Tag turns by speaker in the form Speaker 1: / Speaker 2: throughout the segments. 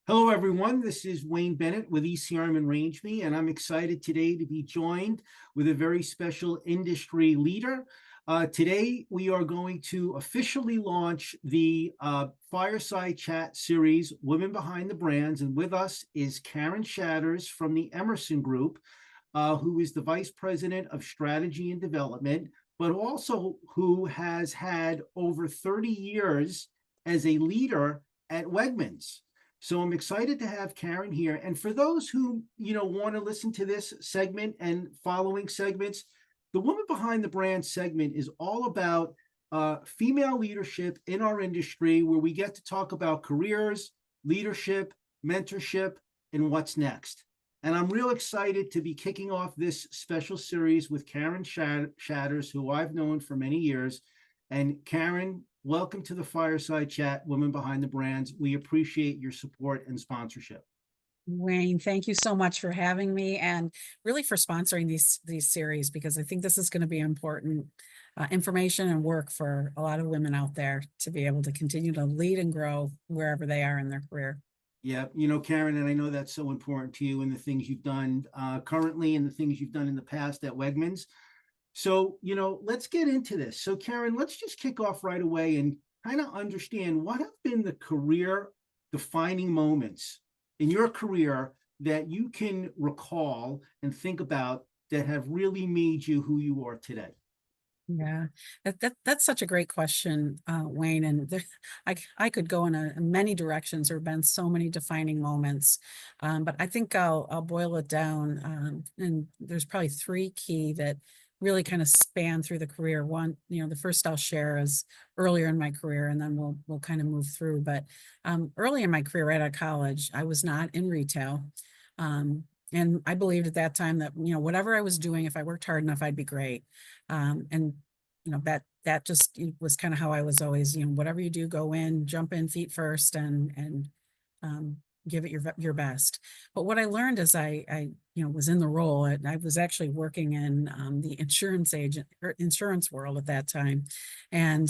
Speaker 1: Hello, everyone. This is Wayne Bennett with ECRM and Range Me, and I'm excited today to be joined with a very special industry leader. Today, we are going to officially launch the fireside chat series, Women Behind the Brands, and with us is Karen Shadders from the Emerson Group, who is the Vice President of Strategy and Development, but also who has had over 30 years as a leader at Wegmans. So I'm excited to have Karen here. And for those who, want to listen to this segment and following segments, the Woman Behind the Brand segment is all about female leadership in our industry, where we get to talk about careers, leadership, mentorship, and what's next. And I'm real excited to be kicking off this special series with Karen Shadders, who I've known for many years. And Karen, welcome to the Fireside Chat, Women Behind the Brands. We appreciate your support and sponsorship.
Speaker 2: Wayne, thank you so much for having me and really for sponsoring these series, because I think this is going to be important information and work for a lot of women out there to be able to continue to lead and grow wherever they are in their career.
Speaker 1: Yeah, Karen, and I know that's so important to you and the things you've done currently and the things you've done in the past at Wegmans. So, let's get into this. So, Karen, let's just kick off right away and kind of understand what have been the career defining moments in your career that you can recall and think about that have really made you who you are today.
Speaker 2: Yeah, that's such a great question, Wayne. And I could go in many directions. There have been so many defining moments, but I think I'll boil it down. And there's probably three key that really kind of span through the career. One, the first I'll share is earlier in my career, and then we'll kind of move through. But early in my career, right out of college, I was not in retail. And I believed at that time that, whatever I was doing, if I worked hard enough, I'd be great. And that just was kind of how I was always, whatever you do, go in, jump in feet first, and give it your best. But what I learned as I was in the role, I was actually working in the insurance world at that time. And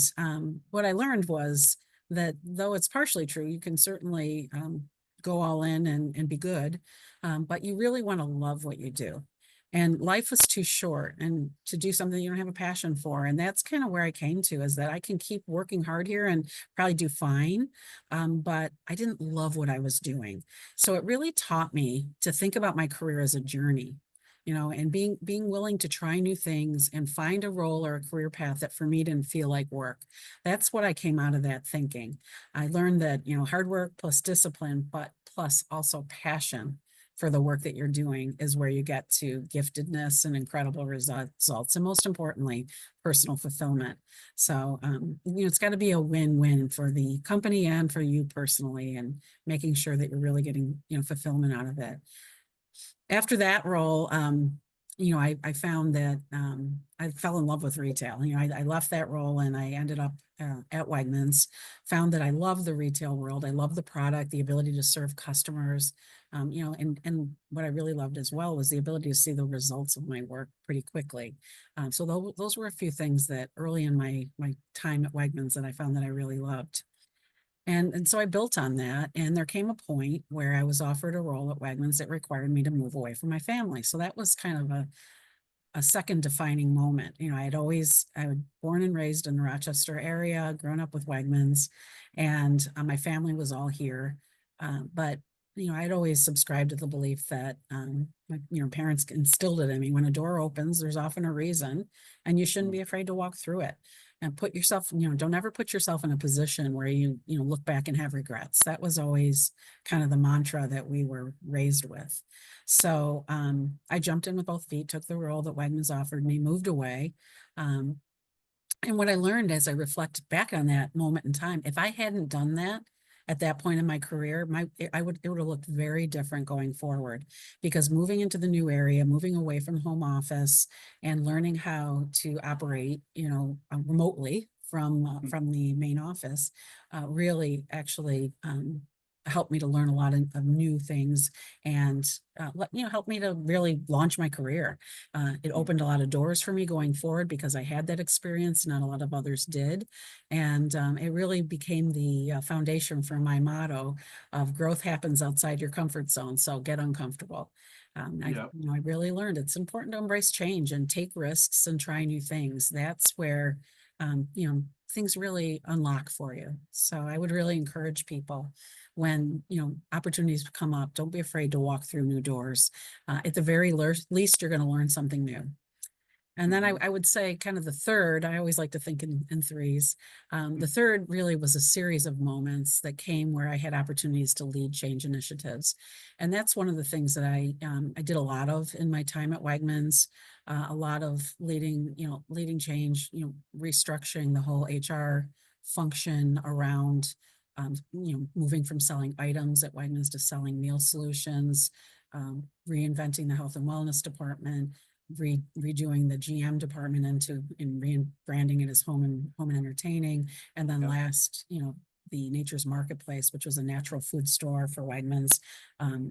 Speaker 2: what I learned was that though it's partially true, you can certainly go all in and be good, but you really want to love what you do. And life was too short and to do something you don't have a passion for. And that's kind of where I came to, is that I can keep working hard here and probably do fine. But I didn't love what I was doing. So it really taught me to think about my career as a journey, and being willing to try new things and find a role or a career path that for me didn't feel like work. That's what I came out of that thinking. I learned that, hard work plus discipline, but plus also passion for the work that you're doing is where you get to giftedness and incredible results. And most importantly, personal fulfillment. So, it's got to be a win-win for the company and for you personally, and making sure that you're really getting, fulfillment out of it. After that role, I found that I fell in love with retail. I left that role and I ended up at Wegmans, found that I love the retail world. I love the product, the ability to serve customers, and what I really loved as well was the ability to see the results of my work pretty quickly. So those were a few things that early in my time at Wegmans that I found that I really loved. And so I built on that, and there came a point where I was offered a role at Wegmans that required me to move away from my family. So that was kind of a second defining moment. I was born and raised in the Rochester area, grown up with Wegmans, and my family was all here. But I'd always subscribed to the belief that, my parents instilled it in me. When a door opens, there's often a reason, and you shouldn't be afraid to walk through it. And put yourself, don't ever put yourself in a position where you look back and have regrets. That was always kind of the mantra that we were raised with. So I jumped in with both feet, took the role that Wegmans offered me, moved away. And what I learned as I reflect back on that moment in time, if I hadn't done that at that point in my career, it would have looked very different going forward, because moving into the new area, moving away from home office and learning how to operate, remotely from the main office, really actually helped me to learn a lot of new things, and helped me to really launch my career. It opened a lot of doors for me going forward because I had that experience, not a lot of others did. And it really became the foundation for my motto of growth happens outside your comfort zone. So get uncomfortable.
Speaker 1: Yeah.
Speaker 2: I really learned it's important to embrace change and take risks and try new things. That's where, things really unlock for you. So I would really encourage people when, opportunities come up, don't be afraid to walk through new doors. At the very least, you're going to learn something new. And then
Speaker 1: Mhm.
Speaker 2: I would say kind of the third, I always like to think in threes. The third really was a series of moments that came where I had opportunities to lead change initiatives. And that's one of the things that I did a lot of in my time at Wegmans, a lot of leading change, restructuring the whole HR function around, moving from selling items at Wegmans to selling meal solutions, reinventing the health and wellness department, redoing the GM department and rebranding it as home and entertaining. And then
Speaker 1: Yeah.
Speaker 2: last, the Nature's Marketplace, which was a natural food store for Wegmans,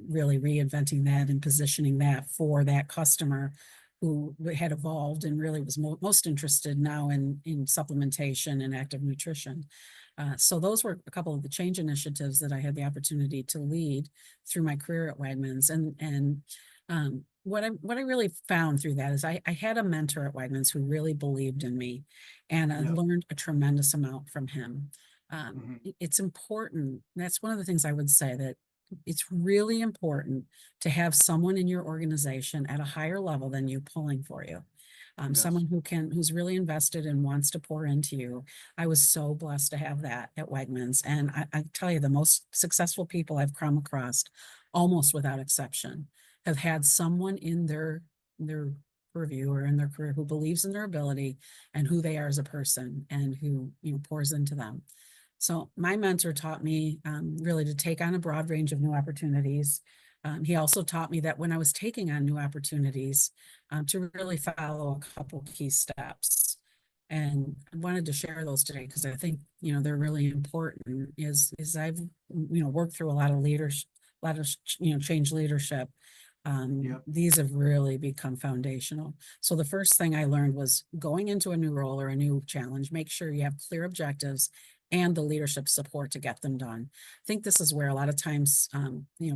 Speaker 2: really reinventing that and positioning that for that customer who had evolved and really was most interested now in supplementation and active nutrition. So those were a couple of the change initiatives that I had the opportunity to lead through my career at Wegmans. And what I really found through that is I had a mentor at Wegmans who really believed in me, and I
Speaker 1: Yeah.
Speaker 2: learned a tremendous amount from him.
Speaker 1: Mhm.
Speaker 2: It's important. That's one of the things I would say, that it's really important to have someone in your organization at a higher level than you pulling for you.
Speaker 1: Yes.
Speaker 2: Someone who's really invested and wants to pour into you. I was so blessed to have that at Wegmans. And I tell you, the most successful people I've come across, almost without exception, have had someone in their purview or in their career who believes in their ability and who they are as a person, and who pours into them. So my mentor taught me really to take on a broad range of new opportunities. He also taught me that when I was taking on new opportunities, to really follow a couple key steps. And I wanted to share those today because I think they're really important. Is I've worked through a lot of leaders, a lot of change leadership.
Speaker 1: Yeah.
Speaker 2: These have really become foundational. So the first thing I learned was, going into a new role or a new challenge, make sure you have clear objectives and the leadership support to get them done. I think this is where a lot of times,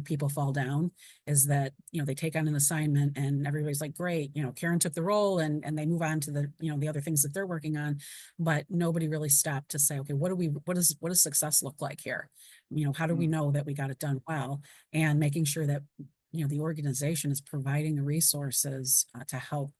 Speaker 2: people fall down, is that, they take on an assignment and everybody's like, great, Karen took the role, and they move on to the other things that they're working on, but nobody really stopped to say, okay, what does success look like here? How do we
Speaker 1: Mm.
Speaker 2: know that we got it done well? And making sure that, the organization is providing the resources to help,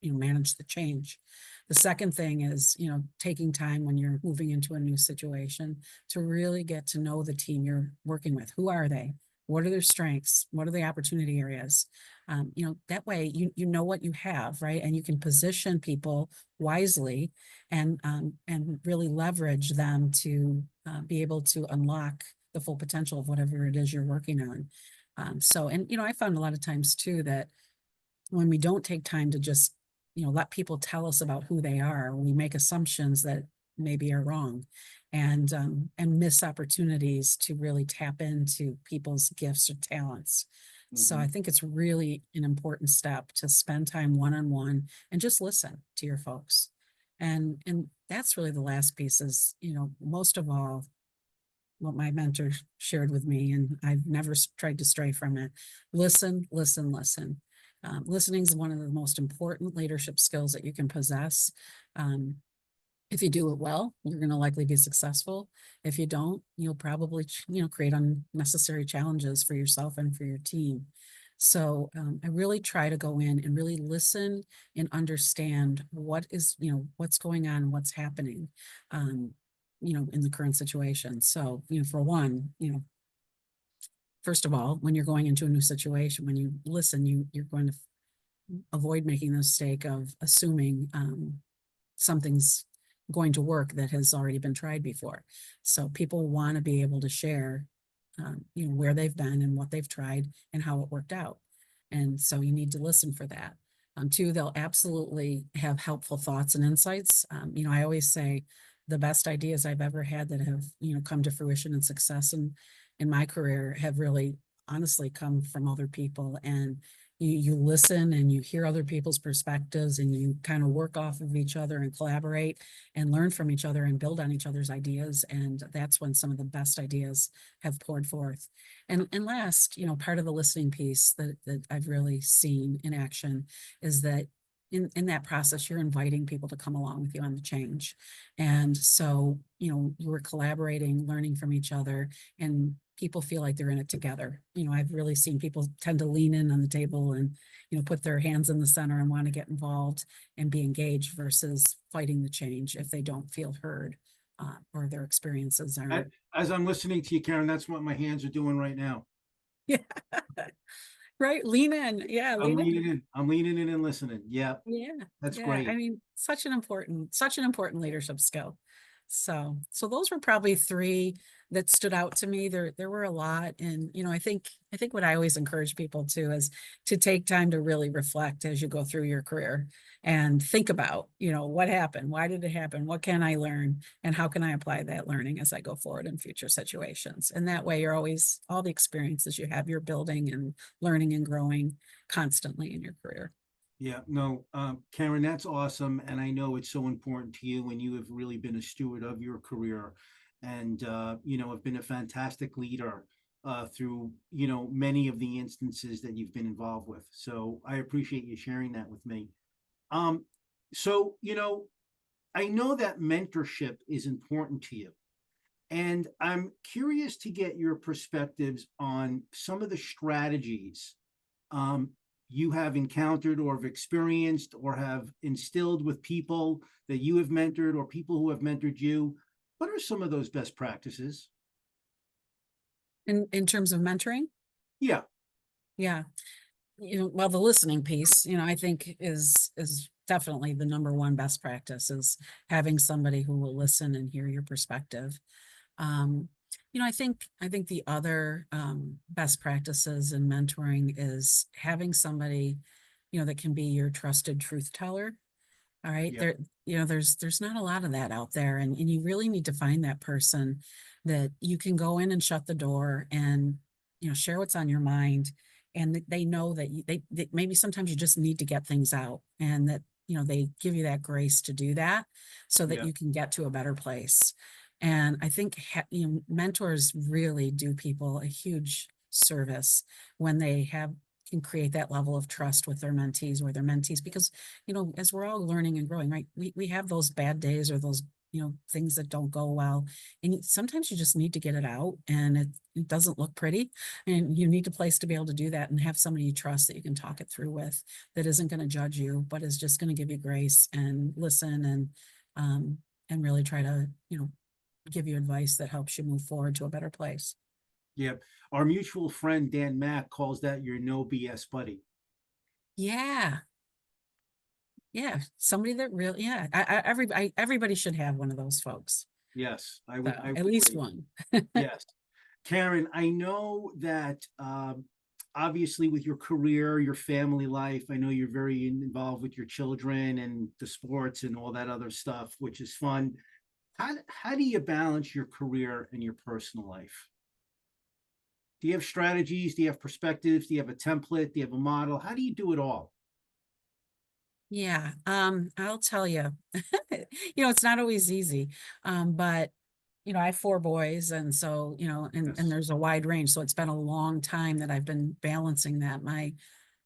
Speaker 2: manage the change. The second thing is, taking time when you're moving into a new situation to really get to know the team you're working with. Who are they? What are their strengths? What are the opportunity areas? That way you know what you have, right? And you can position people wisely, and really leverage them to be able to unlock the full potential of whatever it is you're working on. I found a lot of times too that when we don't take time to just, let people tell us about who they are, we make assumptions that maybe are wrong, and miss opportunities to really tap into people's gifts or talents. So I
Speaker 1: Mhm.
Speaker 2: think it's really an important step to spend time one-on-one and just listen to your folks. And that's really the last piece is, most of all, what my mentor shared with me, and I've never tried to stray from it. Listen, listen, listen. Listening is one of the most important leadership skills that you can possess. Um, if you do it well, you're going to likely be successful. If you don't, you'll probably, create unnecessary challenges for yourself and for your team. So I really try to go in and really listen and understand what's going on, what's happening, um, in the current situation. So, for one, first of all, when you're going into a new situation, when you listen, you're going to avoid making the mistake of assuming something's going to work that has already been tried before. So people want to be able to share, where they've been and what they've tried and how it worked out. And so you need to listen for that. Two, they'll absolutely have helpful thoughts and insights. I always say the best ideas I've ever had that have, come to fruition and success in my career have really honestly come from other people. And you listen and you hear other people's perspectives and you kind of work off of each other and collaborate and learn from each other and build on each other's ideas. And that's when some of the best ideas have poured forth. And last, part of the listening piece that I've really seen in action is that in that process, you're inviting people to come along with you on the change. And so, you were collaborating, learning from each other, and people feel like they're in it together. I've really seen people tend to lean in on the table and, put their hands in the center and want to get involved and be engaged versus fighting the change if they don't feel heard, or their experiences
Speaker 1: A-
Speaker 2: are.
Speaker 1: As I'm listening to you, Karen, that's what my hands are doing right now.
Speaker 2: Yeah, right. Lean in. Yeah,
Speaker 1: I'm
Speaker 2: lean in.
Speaker 1: leaning in. I'm leaning in and listening. Yeah,
Speaker 2: Yeah,
Speaker 1: that's
Speaker 2: yeah. I
Speaker 1: great.
Speaker 2: mean, such an important leadership skill. So those were probably three that stood out to me. There were a lot, and I think what I always encourage people to is to take time to really reflect as you go through your career and think about, what happened, why did it happen, what can I learn, and how can I apply that learning as I go forward in future situations. And that way, you're always all the experiences you have, you're building and learning and growing constantly in your career.
Speaker 1: Yeah, no, Karen, that's awesome. And I know it's so important to you, and you have really been a steward of your career and, have been a fantastic leader through, many of the instances that you've been involved with. So I appreciate you sharing that with me. Um, so, I know that mentorship is important to you. And I'm curious to get your perspectives on some of the strategies um, you have encountered or have experienced or have instilled with people that you have mentored or people who have mentored you. What are some of those best practices?
Speaker 2: In terms of mentoring,
Speaker 1: Yeah,
Speaker 2: yeah. Well, the listening piece, I think is definitely the number one best practice is having somebody who will listen and hear your perspective. Um, I think the other best practices in mentoring is having somebody, that can be your trusted truth teller. All right.
Speaker 1: yeah,
Speaker 2: There's not a lot of that out there. And you really need to find that person that you can go in and shut the door and, share what's on your mind. And that they know that that maybe sometimes you just need to get things out and that, they give you that grace to do that so that
Speaker 1: yeah,
Speaker 2: you can get to a better place. And I think, mentors really do people a huge service when they can create that level of trust with their mentees or their mentees, because as we're all learning and growing, right, we have those bad days or those, things that don't go well. And sometimes you just need to get it out and it doesn't look pretty. And you need a place to be able to do that and have somebody you trust that you can talk it through with that isn't going to judge you, but is just going to give you grace and listen and really try to, give you advice that helps you move forward to a better place.
Speaker 1: yeah. Our mutual friend Dan Mack calls that your no BS buddy.
Speaker 2: Yeah. Yeah. Somebody that really, yeah. Everybody should have one of those folks.
Speaker 1: Yes,
Speaker 2: So
Speaker 1: I would
Speaker 2: at least
Speaker 1: agree.
Speaker 2: one.
Speaker 1: Yes. Karen, I know that obviously with your career, your family life, I know you're very involved with your children and the sports and all that other stuff, which is fun. How do you balance your career and your personal life? Do you have strategies? Do you have perspectives? Do you have a template? Do you have a model? How do you do it all?
Speaker 2: Yeah. I'll tell you, it's not always easy. But I have four boys, and so, and
Speaker 1: Yes.
Speaker 2: there's a wide range. So it's been a long time that I've been balancing that. My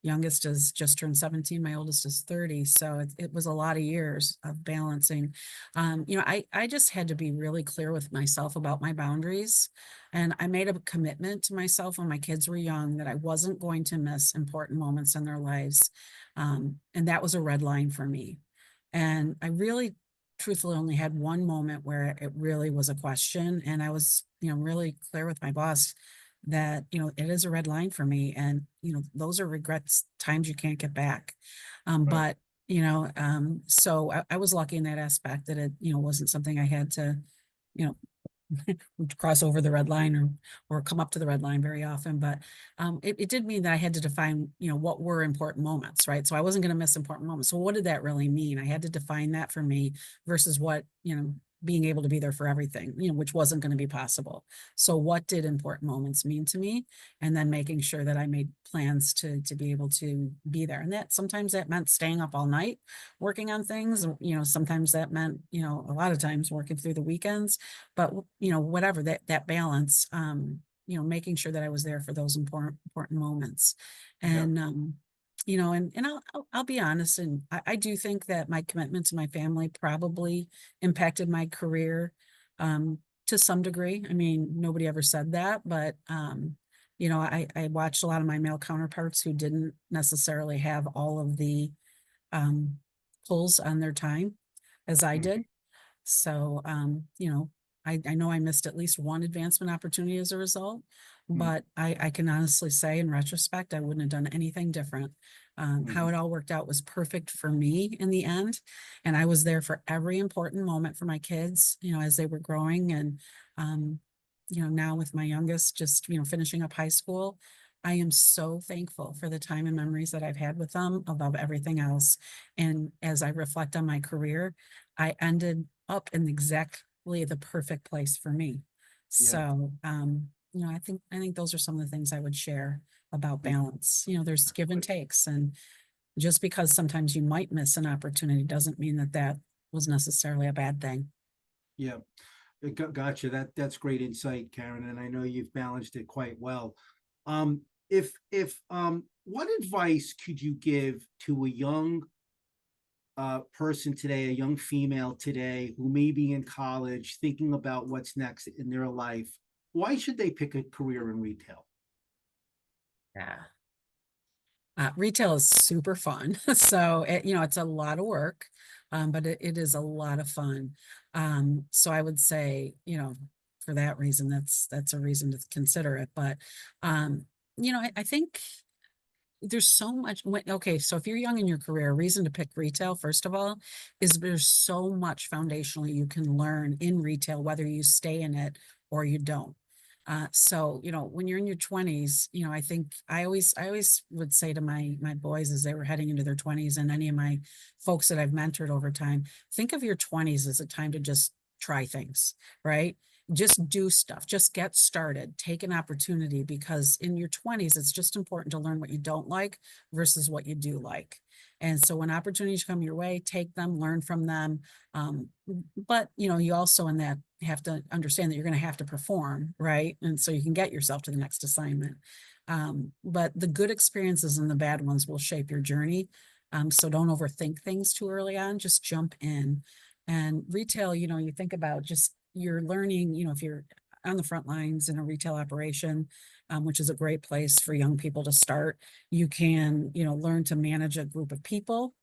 Speaker 2: youngest is just turned 17, my oldest is 30. So it was a lot of years of balancing. I just had to be really clear with myself about my boundaries. And I made a commitment to myself when my kids were young that I wasn't going to miss important moments in their lives. And that was a red line for me. And I really truthfully only had one moment where it really was a question. And I was, really clear with my boss that, it is a red line for me. And, those are regrets, times you can't get back.
Speaker 1: Right.
Speaker 2: But, so I was lucky in that aspect that it, wasn't something I had to, you know, cross over the red line or come up to the red line very often. But it did mean that I had to define, what were important moments, right? So I wasn't going to miss important moments. So what did that really mean? I had to define that for me versus what, being able to be there for everything, which wasn't going to be possible. So what did important moments mean to me? And then making sure that I made plans to be able to be there. And that sometimes that meant staying up all night working on things. Sometimes that meant, a lot of times working through the weekends, but whatever that balance, making sure that I was there for those important moments.
Speaker 1: Yeah.
Speaker 2: And and I'll be honest, and I do think that my commitment to my family probably impacted my career to some degree. I mean, nobody ever said that, but I watched a lot of my male counterparts who didn't necessarily have all of the um, pulls on their time as I
Speaker 1: Mhm.
Speaker 2: did. So, I know I missed at least one advancement opportunity as a result,
Speaker 1: Mhm.
Speaker 2: but I can honestly say in retrospect, I wouldn't have done anything different. How
Speaker 1: Mhm.
Speaker 2: it all worked out was perfect for me in the end. And I was there for every important moment for my kids, as they were growing. And, um, now with my youngest just, finishing up high school, I am so thankful for the time and memories that I've had with them above everything else. And as I reflect on my career, I ended up in exactly the perfect place for me.
Speaker 1: Yeah.
Speaker 2: So, I think those are some of the things I would share about
Speaker 1: Yeah.
Speaker 2: balance. There's give and
Speaker 1: But
Speaker 2: takes, and just because sometimes you might miss an opportunity doesn't mean that that was necessarily a bad thing.
Speaker 1: yeah, gotcha. That's great insight, Karen, and I know you've balanced it quite well. If what advice could you give to a young person today, a young female today who may be in college thinking about what's next in their life? Why should they pick a career in retail?
Speaker 2: Yeah. Retail is super fun. So it's a lot of work, but it is a lot of fun. So I would say, for that reason, that's a reason to consider it. But I think there's so much okay, so if you're young in your career, a reason to pick retail, first of all, is there's so much foundationally you can learn in retail, whether you stay in it or you don't. So when you're in your 20s, I think I always would say to my boys as they were heading into their 20s, and any of my folks that I've mentored over time, think of your 20s as a time to just try things, right? Just do stuff, just get started, take an opportunity, because in your 20s it's just important to learn what you don't like versus what you do like. And so when opportunities come your way, take them, learn from them. But you also in that have to understand that you're going to have to perform, right? And so you can get yourself to the next assignment. But the good experiences and the bad ones will shape your journey. So don't overthink things too early on, just jump in. And retail, you think about just you're learning, if you're on the front lines in a retail operation, which is a great place for young people to start, you can, learn to manage a group of people,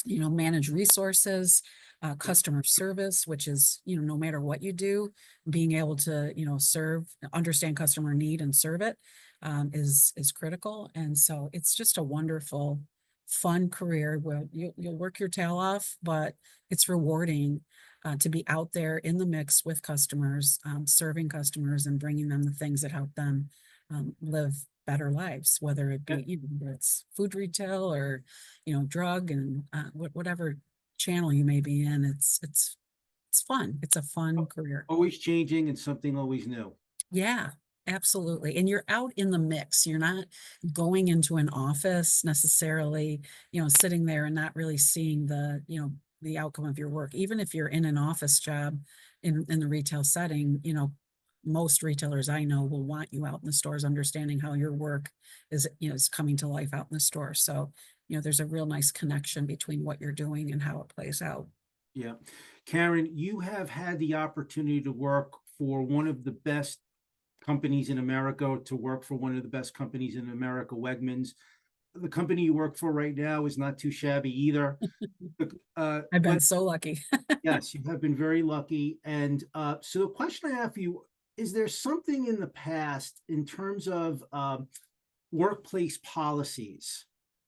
Speaker 2: manage resources,
Speaker 1: Yeah.
Speaker 2: customer service, which is, no matter what you do, being able to, understand customer need and serve it, is critical. And so it's just a wonderful, fun career where you'll work your tail off, but it's rewarding to be out there in the mix with customers, serving customers and bringing them the things that help them live better lives, whether it
Speaker 1: Yeah.
Speaker 2: be, whether it's food retail or drug and whatever channel you may be in. It's fun. It's a fun career.
Speaker 1: Always changing and something always new.
Speaker 2: Yeah, absolutely. And you're out in the mix. You're not going into an office necessarily, sitting there and not really seeing the outcome of your work. Even if you're in an office job in the retail setting, most retailers I know will want you out in the stores, understanding how your work is coming to life out in the store. So, there's a real nice connection between what you're doing and how it plays out.
Speaker 1: Yeah. Karen, you have had the opportunity to work for one of the best companies in America, to work for one of the best companies in America, Wegmans. The company you work for right now is not too shabby either.
Speaker 2: I've been
Speaker 1: But
Speaker 2: so lucky.
Speaker 1: yes, you have been very lucky. And so the question I have for you, is there something in the past in terms of workplace policies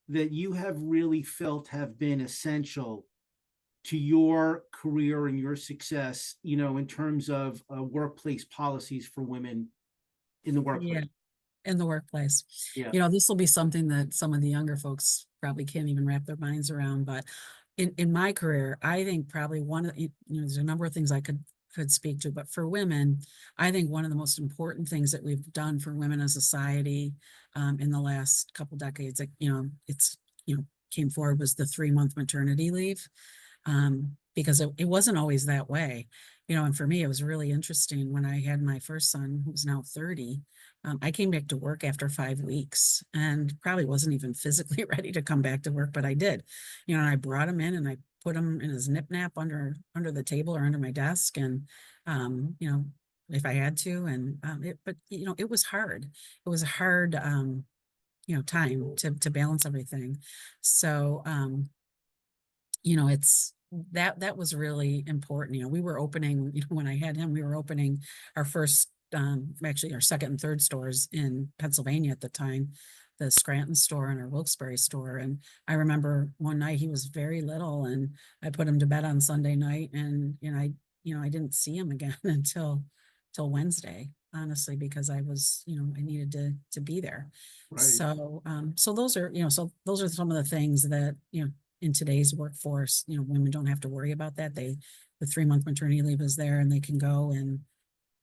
Speaker 1: that you have really felt have been essential to your career and your success, in terms of workplace policies for women in the
Speaker 2: Yeah.
Speaker 1: workplace?
Speaker 2: In the workplace.
Speaker 1: Yeah.
Speaker 2: This will be something that some of the younger folks probably can't even wrap their minds around, but in my career, I think probably one of, there's a number of things I could speak to, but for women, I think one of the most important things that we've done for women as a society, in the last couple decades, like, it's, came forward was the 3-month maternity leave. Because it wasn't always that way, and for me, it was really interesting when I had my first son, who's now 30. I came back to work after 5 weeks and probably wasn't even physically ready to come back to work, but I did. And I brought him in and I put him in his nip nap under the table or under my desk, and if I had to, and but it was hard. It was a hard time to balance everything. So it's that was really important. We were opening, when I had him, we were opening our first, actually our second and third stores in Pennsylvania at the time, the Scranton store and our Wilkes-Barre store. And I remember one night he was very little, and I put him to bed on Sunday night, and I didn't see him again until Wednesday, honestly, because I was, I needed to be there.
Speaker 1: Right.
Speaker 2: So those are, those are some of the things that, in today's workforce, women don't have to worry about that. The 3-month maternity leave is there, and they can go, and,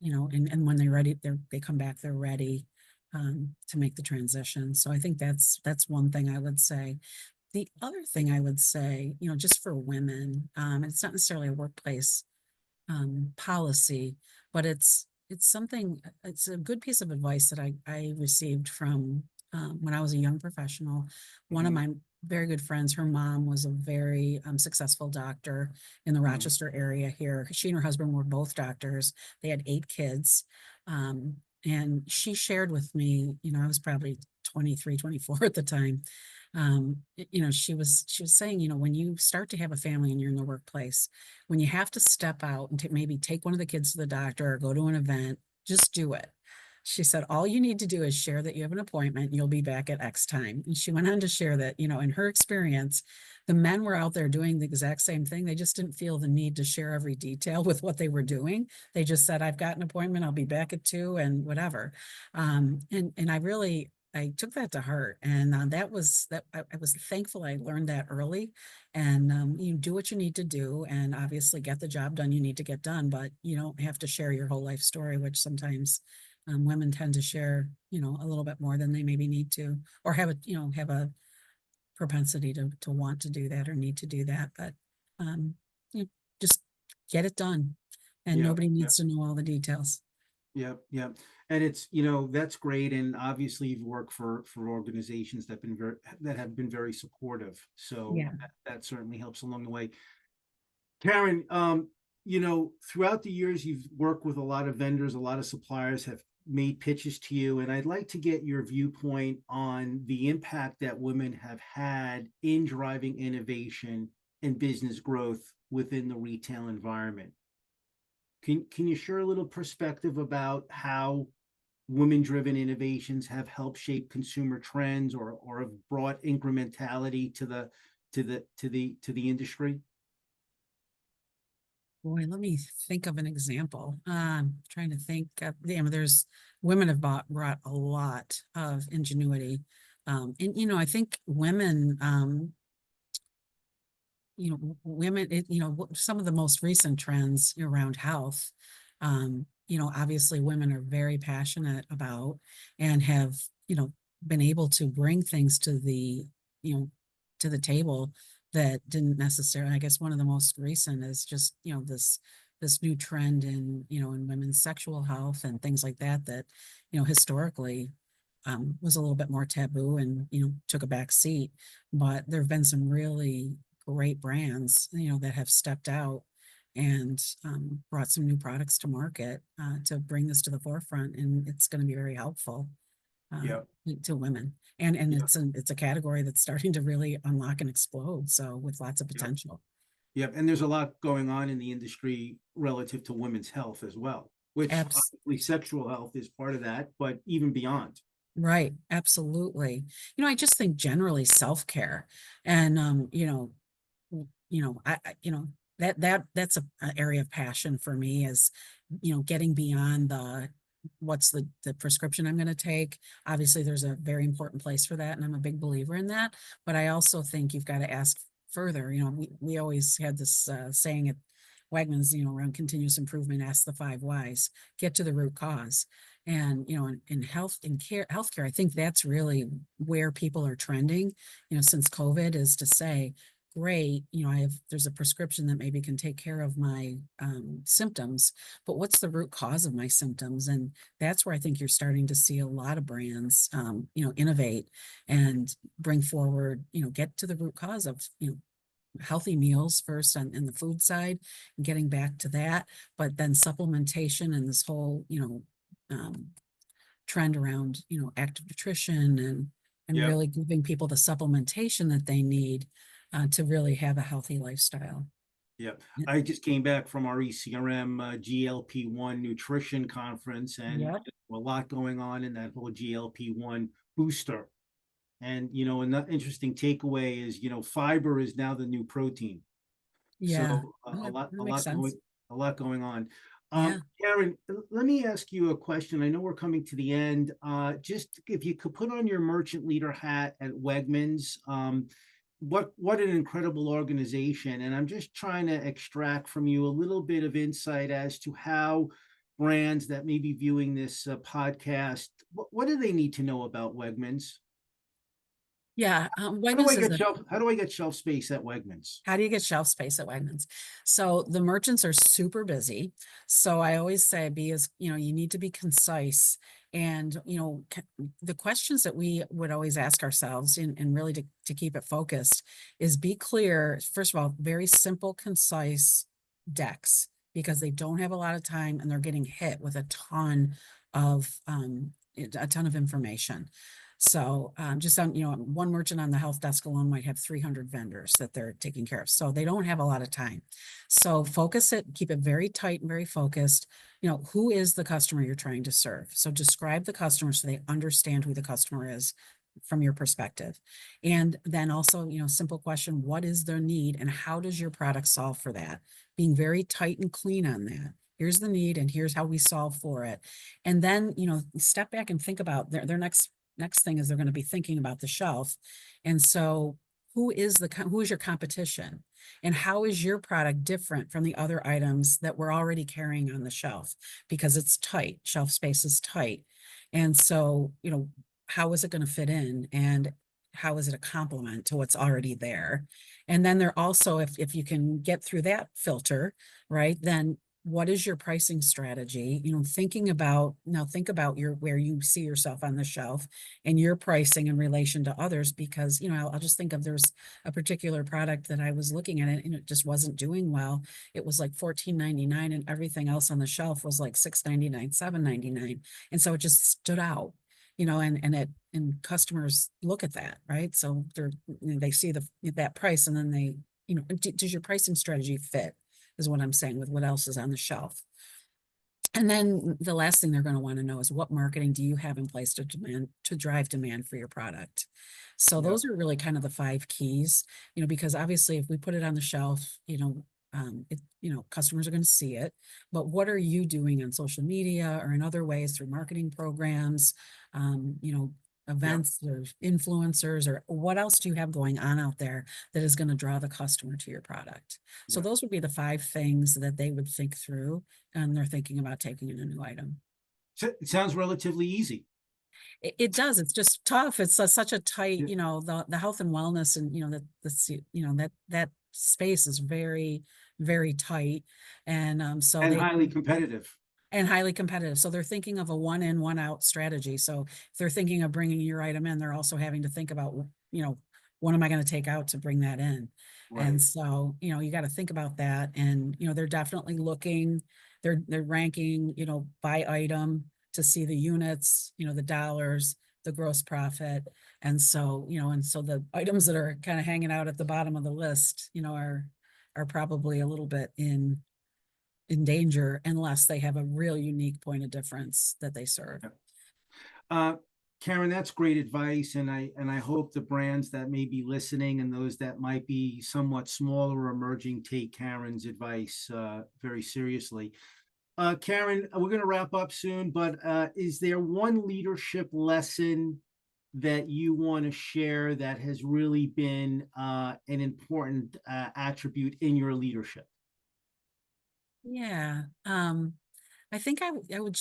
Speaker 2: and when they're ready, they come back, they're ready, to make the transition. So I think that's one thing I would say. The other thing I would say, just for women, it's not necessarily a workplace policy, but it's something, it's a good piece of advice that I received from, when I was a young professional. One of
Speaker 1: Mhm.
Speaker 2: my very good friends, her mom was a very successful doctor in the
Speaker 1: Mhm.
Speaker 2: Rochester area here. She and her husband were both doctors. They had 8 kids. And she shared with me, I was probably 23, 24 at the time. She was saying, when you start to have a family and you're in the workplace, when you have to step out and maybe take one of the kids to the doctor or go to an event, just do it. She said, all you need to do is share that you have an appointment and you'll be back at X time. And she went on to share that, in her experience, the men were out there doing the exact same thing. They just didn't feel the need to share every detail with what they were doing. They just said, I've got an appointment, I'll be back at 2 and whatever. And I took that to heart, and I was thankful I learned that early. And you do what you need to do, and obviously get the job done you need to get done, but you don't have to share your whole life story, which sometimes women tend to share, a little bit more than they maybe need to, or have a propensity to want to do that or need to do that. But um, you just get it done, and
Speaker 1: Yeah.
Speaker 2: nobody
Speaker 1: Yeah.
Speaker 2: needs to know all the details.
Speaker 1: Yeah. Yeah. And it's, that's great. And obviously you've worked for organizations that have been very supportive. So
Speaker 2: Yeah.
Speaker 1: that certainly helps along the way. Karen, throughout the years, you've worked with a lot of vendors, a lot of suppliers have made pitches to you, and I'd like to get your viewpoint on the impact that women have had in driving innovation and business growth within the retail environment. Can you share a little perspective about how women-driven innovations have helped shape consumer trends or have brought incrementality to the industry?
Speaker 2: Boy, let me think of an example. Trying to think. There's women have brought a lot of ingenuity, and I think women, women, some of the most recent trends around health. Obviously, women are very passionate about, and have been able to bring things you know to the table that didn't necessarily. I guess one of the most recent is just this new trend in women's sexual health and things like that, that historically was a little bit more taboo and took a back seat. But there have been some really great brands that have stepped out and brought some new products to market, to bring this to the forefront, and it's going to be very helpful uh,
Speaker 1: Yeah.
Speaker 2: to women. And
Speaker 1: Yeah.
Speaker 2: it's a category that's starting to really unlock and explode, so with lots of
Speaker 1: Yeah.
Speaker 2: potential.
Speaker 1: Yep, and there's a lot going on in the industry relative to women's health as well, which
Speaker 2: Abs
Speaker 1: obviously sexual health is part of that, but even beyond.
Speaker 2: Right, absolutely. I just think generally self-care, and that's a area of passion for me, is getting beyond what's the prescription I'm going to take. Obviously there's a very important place for that, and I'm a big believer in that, but I also think you've got to ask further. We always had this saying at Wegmans, around continuous improvement, ask the 5 whys, get to the root cause. And, in healthcare, I think that's really where people are trending, since COVID, is to say, great, there's a prescription that maybe can take care of my symptoms, but what's the root cause of my symptoms? And that's where I think you're starting to see a lot of brands, innovate and bring forward, get to the root cause of, healthy meals first in the food side, and getting back to that, but then supplementation and this whole, trend around, active nutrition and
Speaker 1: Yep.
Speaker 2: really giving people the supplementation that they need to really have a healthy lifestyle.
Speaker 1: Yep.
Speaker 2: Y-
Speaker 1: I just came back from our ECRM GLP-1 nutrition conference, and
Speaker 2: Yep.
Speaker 1: a lot going on in that whole GLP-1 booster. And, an interesting takeaway is, fiber is now the new protein.
Speaker 2: Yeah.
Speaker 1: So
Speaker 2: That makes sense.
Speaker 1: a lot going on.
Speaker 2: Yeah.
Speaker 1: Karen, let me ask you a question. I know we're coming to the end. Just if you could put on your merchant leader hat at Wegmans, what an incredible organization. And I'm just trying to extract from you a little bit of insight as to how brands that may be viewing this podcast, what do they need to know about Wegmans?
Speaker 2: Yeah. Wegmans is a
Speaker 1: How do I get shelf space at Wegmans?
Speaker 2: How do you get shelf space at Wegmans? So the merchants are super busy. So I always say, you need to be concise. And, the questions that we would always ask ourselves, and really to keep it focused, is be clear. First of all, very simple, concise decks, because they don't have a lot of time and they're getting hit with a ton of information. So just on, one merchant on the health desk alone might have 300 vendors that they're taking care of. So they don't have a lot of time. So focus it, keep it very tight and very focused. Who is the customer you're trying to serve? So describe the customer so they understand who the customer is from your perspective. And then also, simple question, what is their need and how does your product solve for that? Being very tight and clean on that. Here's the need and here's how we solve for it. And then, step back and think about their next thing is they're going to be thinking about the shelf. And so who is your competition, and how is your product different from the other items that we're already carrying on the shelf? Because it's tight, shelf space is tight. And so, how is it going to fit in, and how is it a complement to what's already there? And then they're also, if you can get through that filter, right, then what is your pricing strategy? Think about where you see yourself on the shelf and your pricing in relation to others, because, I'll just think of, there's a particular product that I was looking at it and it just wasn't doing well. It was like $14.99 and everything else on the shelf was like $6.99, $7.99. And so it just stood out, and customers look at that, right? So they see that price, and then they, does your pricing strategy fit? Is what I'm saying, with what else is on the shelf. And then the last thing they're going to want to know is, what marketing do you have in place to drive demand for your product? So
Speaker 1: Yep.
Speaker 2: those are really kind of the 5 keys, because obviously if we put it on the shelf, customers are going to see it, but what are you doing on social media or in other ways through marketing programs,
Speaker 1: Yep.
Speaker 2: events or influencers, or what else do you have going on out there that is going to draw the customer to your product? So
Speaker 1: Yep.
Speaker 2: those would be the 5 things that they would think through, and they're thinking about taking in a new item.
Speaker 1: So it sounds relatively easy.
Speaker 2: It does. It's just tough. It's such a tight,
Speaker 1: Yeah.
Speaker 2: the health and wellness, and, that space is very, very tight. And so
Speaker 1: And
Speaker 2: they,
Speaker 1: highly competitive.
Speaker 2: and highly competitive. So they're thinking of a one in, one out strategy. So if they're thinking of bringing your item in, they're also having to think about, what am I going to take out to bring that in? And
Speaker 1: Right.
Speaker 2: so, you got to think about that. And, they're definitely looking, they're ranking, by item to see the units, the dollars, the gross profit. And so, the items that are kind of hanging out at the bottom of the list, are probably a little bit in danger unless they have a real unique point of difference that they serve.
Speaker 1: Uh, Karen, that's great advice, and I hope the brands that may be listening and those that might be somewhat smaller or emerging take Karen's advice very seriously. Karen, we're going to wrap up soon, but is there one leadership lesson that you want to share that has really been an important attribute in your leadership?
Speaker 2: Yeah. I think I would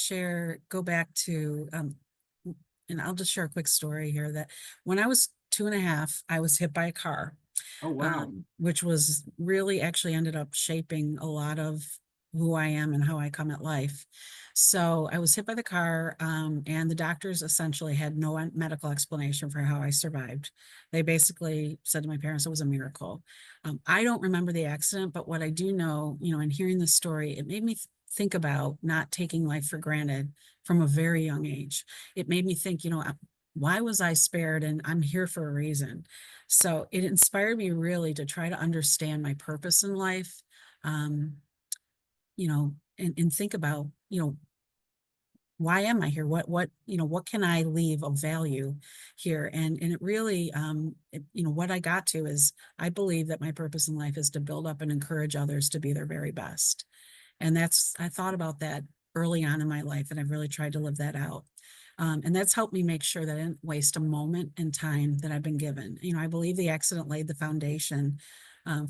Speaker 2: go back to, and I'll just share a quick story here that when I was 2.5, I was hit by a car,
Speaker 1: Oh, wow.
Speaker 2: which was really actually ended up shaping a lot of who I am and how I come at life. So I was hit by the car, and the doctors essentially had no medical explanation for how I survived. They basically said to my parents it was a miracle. I don't remember the accident, but what I do know, in hearing the story, it made me think about not taking life for granted from a very young age. It made me think, why was I spared? And I'm here for a reason. So it inspired me really to try to understand my purpose in life, um, and think about, why am I here? What can I leave of value here? And it really, what I got to is I believe that my purpose in life is to build up and encourage others to be their very best. And I thought about that early on in my life, and I've really tried to live that out. And that's helped me make sure that I didn't waste a moment in time that I've been given. I believe the accident laid the foundation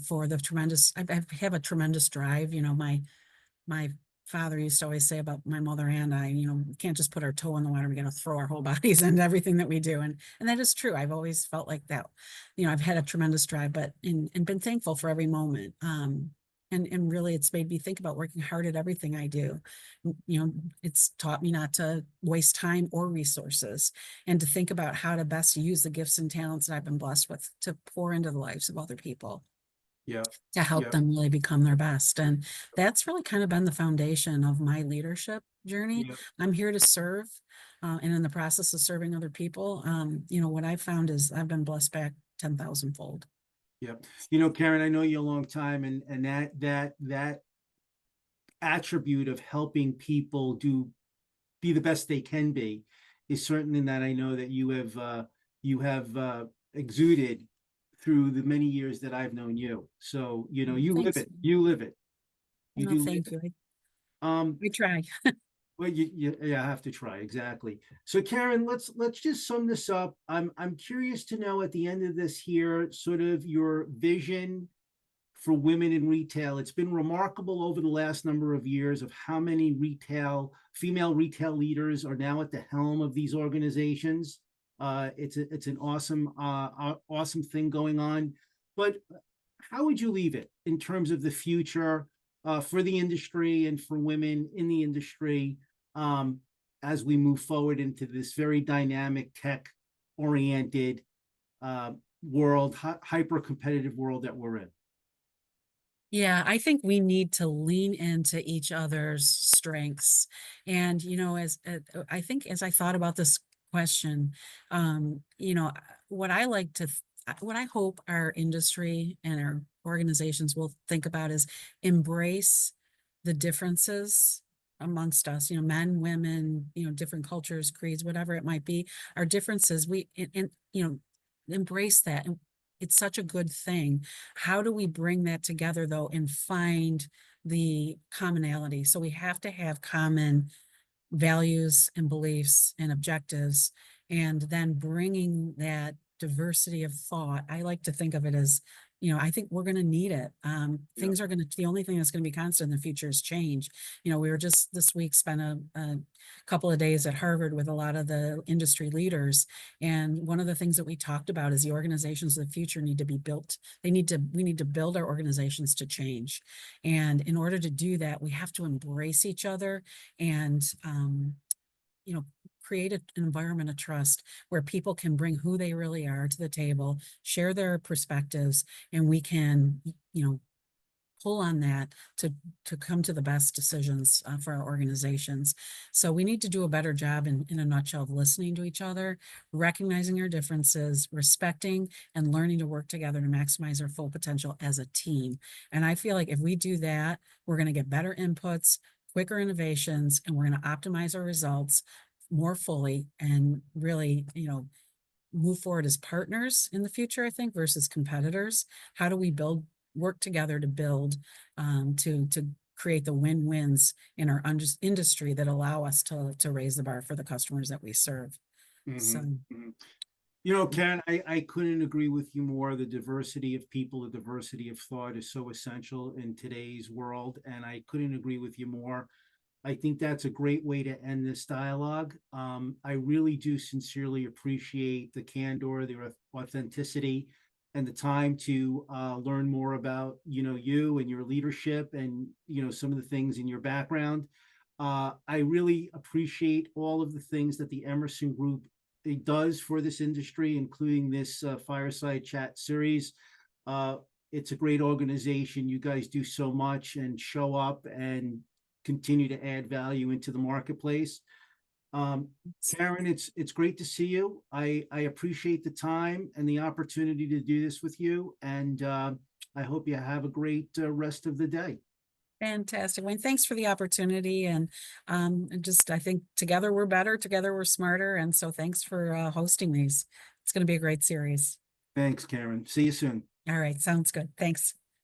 Speaker 2: for the tremendous, I have a tremendous drive. My father used to always say about my mother and I, we can't just put our toe in the water. We got to throw our whole bodies into everything that we do. And that is true. I've always felt like that. I've had a tremendous drive, but and been thankful for every moment. And really it's made me think about working hard at everything I do. It's taught me not to waste time or resources, and to think about how to best use the gifts and talents that I've been blessed with to pour into the lives of other people,
Speaker 1: Yeah.
Speaker 2: to help
Speaker 1: Yeah.
Speaker 2: them really become their best. And that's really kind of been the foundation of my leadership journey.
Speaker 1: Yeah.
Speaker 2: I'm here to serve, and in the process of serving other people, what I've found is I've been blessed back 10,000 fold.
Speaker 1: Yeah. Karen, I know you a long time, and that attribute of helping people be the best they can be is certainly that I know that you have exuded through the many years that I've known you. So, you live
Speaker 2: Thanks.
Speaker 1: it. You live it. You
Speaker 2: No,
Speaker 1: do live
Speaker 2: thank
Speaker 1: it.
Speaker 2: you.
Speaker 1: Um,
Speaker 2: We try.
Speaker 1: well, yeah, I have to try exactly. So, Karen, let's just sum this up. I'm curious to know at the end of this here, sort of your vision for women in retail. It's been remarkable over the last number of years of how many female retail leaders are now at the helm of these organizations. It's an awesome thing going on. But how would you leave it in terms of the future for the industry and for women in the industry um, as we move forward into this very dynamic, tech-oriented world, hyper competitive world that we're in?
Speaker 2: Yeah, I think we need to lean into each other's strengths. And, I think as I thought about this question, what I like to, what I hope our industry and our organizations will think about is embrace the differences amongst us, men, women, different cultures, creeds, whatever it might be, our differences, embrace that. And it's such a good thing. How do we bring that together though and find the commonality? So we have to have common values and beliefs and objectives, and then bringing that diversity of thought. I like to think of it as, I think we're going to need it.
Speaker 1: Yeah.
Speaker 2: The only thing that's going to be constant in the future is change. We were just this week spent a couple of days at Harvard with a lot of the industry leaders. And one of the things that we talked about is the organizations of the future need to be built. We need to build our organizations to change. And in order to do that, we have to embrace each other and, you know, create an environment of trust where people can bring who they really are to the table, share their perspectives, and we can, pull on that to come to the best decisions for our organizations. So we need to do a better job in a nutshell of listening to each other, recognizing our differences, respecting and learning to work together to maximize our full potential as a team. And I feel like if we do that, we're going to get better inputs, quicker innovations, and we're going to optimize our results more fully and really, move forward as partners in the future, I think, versus competitors. How do we work together to build, to create the win-wins in our industry that allow us to raise the bar for the customers that we serve?
Speaker 1: Mhm,
Speaker 2: So
Speaker 1: mhm. Karen, I couldn't agree with you more. The diversity of people, the diversity of thought is so essential in today's world, and I couldn't agree with you more. I think that's a great way to end this dialogue. I really do sincerely appreciate the candor, the authenticity, and the time to learn more about you and your leadership, and some of the things in your background. I really appreciate all of the things that the Emerson Group does for this industry, including this fireside chat series. Uh, it's a great organization. You guys do so much and show up and continue to add value into the marketplace. Um, Karen, it's great to see you. I appreciate the time and the opportunity to do this with you, and I hope you have a great rest of the day.
Speaker 2: Fantastic, Wayne. Thanks for the opportunity. And just, I think together we're better, together we're smarter. And so thanks for hosting these. It's going to be a great series.
Speaker 1: Thanks, Karen. See you soon.
Speaker 2: All right. Sounds good. Thanks.